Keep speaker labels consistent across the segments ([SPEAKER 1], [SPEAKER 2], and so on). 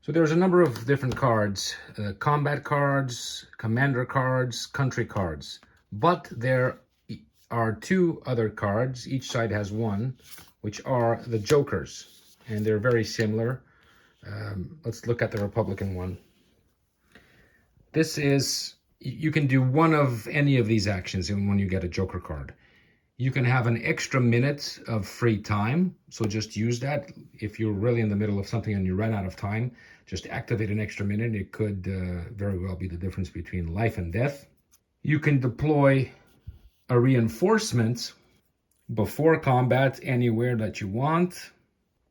[SPEAKER 1] So there's a number of different cards, combat cards, commander cards, country cards. But there are two other cards, each side has one, which are the jokers. And they're very similar. Let's look at the Republican one. This is, you can do one of any of these actions when you get a joker card. You can have an extra minute of free time, so just use that. If you're really in the middle of something and you run out of time, just activate an extra minute. It could very well be the difference between life and death. You can deploy a reinforcement before combat anywhere that you want.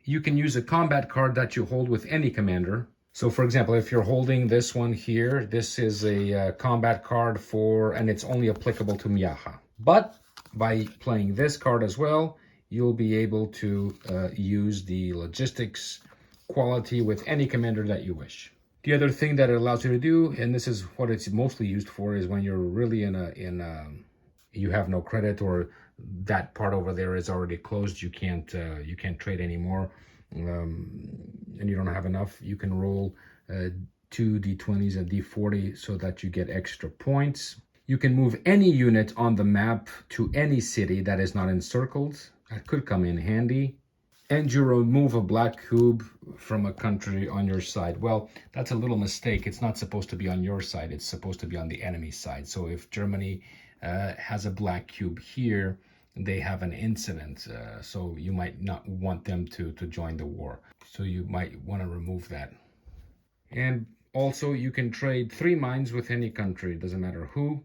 [SPEAKER 1] You can use a combat card that you hold with any commander. So for example, if you're holding this one here, this is a combat card and it's only applicable to Miaja. But by playing this card as well, you'll be able to use the logistics quality with any commander that you wish. The other thing that it allows you to do, and this is what it's mostly used for, is when you're really you have no credit, or that part over there is already closed, you can't trade anymore, and you don't have enough. You can roll 2 d20s, a d40, so that you get extra points. You can move any unit on the map to any city that is not encircled. That could come in handy. And you remove a black cube from a country on your side. Well, that's a little mistake. It's not supposed to be on your side. It's supposed to be on the enemy side. So if Germany has a black cube here, they have an incident. So you might not want them to join the war. So you might want to remove that. And also you can trade 3 mines with any country. It doesn't matter who.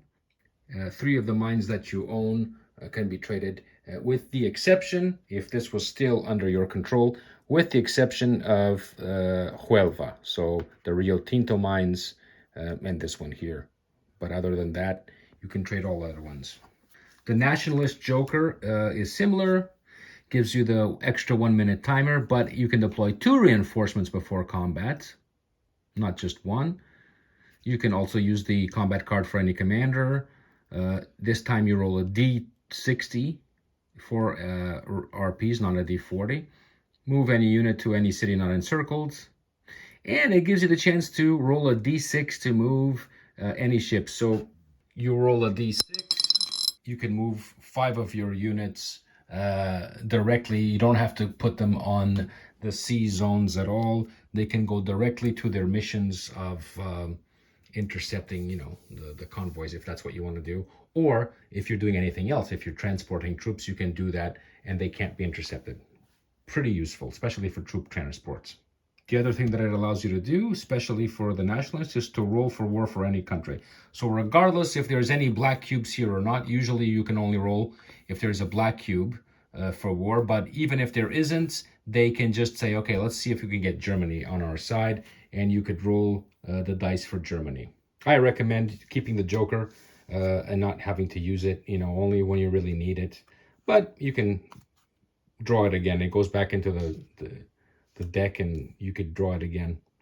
[SPEAKER 1] 3 of the mines that you own can be traded, with the exception, if this was still under your control, with the exception of Huelva, so the Rio Tinto mines and this one here. But other than that, you can trade all other ones. The Nationalist Joker is similar, gives you the extra 1 minute timer, but you can deploy 2 reinforcements before combat, not just 1. You can also use the combat card for any commander. This time you roll a d60 for RPs, not a d40. Move any unit to any city not encircled. And it gives you the chance to roll a d6 to move any ship. So you roll a d6, you can move 5 of your units directly. You don't have to put them on the sea zones at all. They can go directly to their missions of intercepting, the convoys, if that's what you want to do. Or if you're doing anything else, if you're transporting troops, you can do that and they can't be intercepted. Pretty useful, especially for troop transports. The other thing that it allows you to do, especially for the nationalists, is to roll for war for any country. So regardless if there's any black cubes here or not, usually you can only roll if there's a black cube for war. But even if there isn't, they can just say, okay, let's see if we can get Germany on our side, and you could roll the dice for Germany. I recommend keeping the joker and not having to use it, only when you really need it. But you can draw it again. It goes back into the deck and you could draw it again.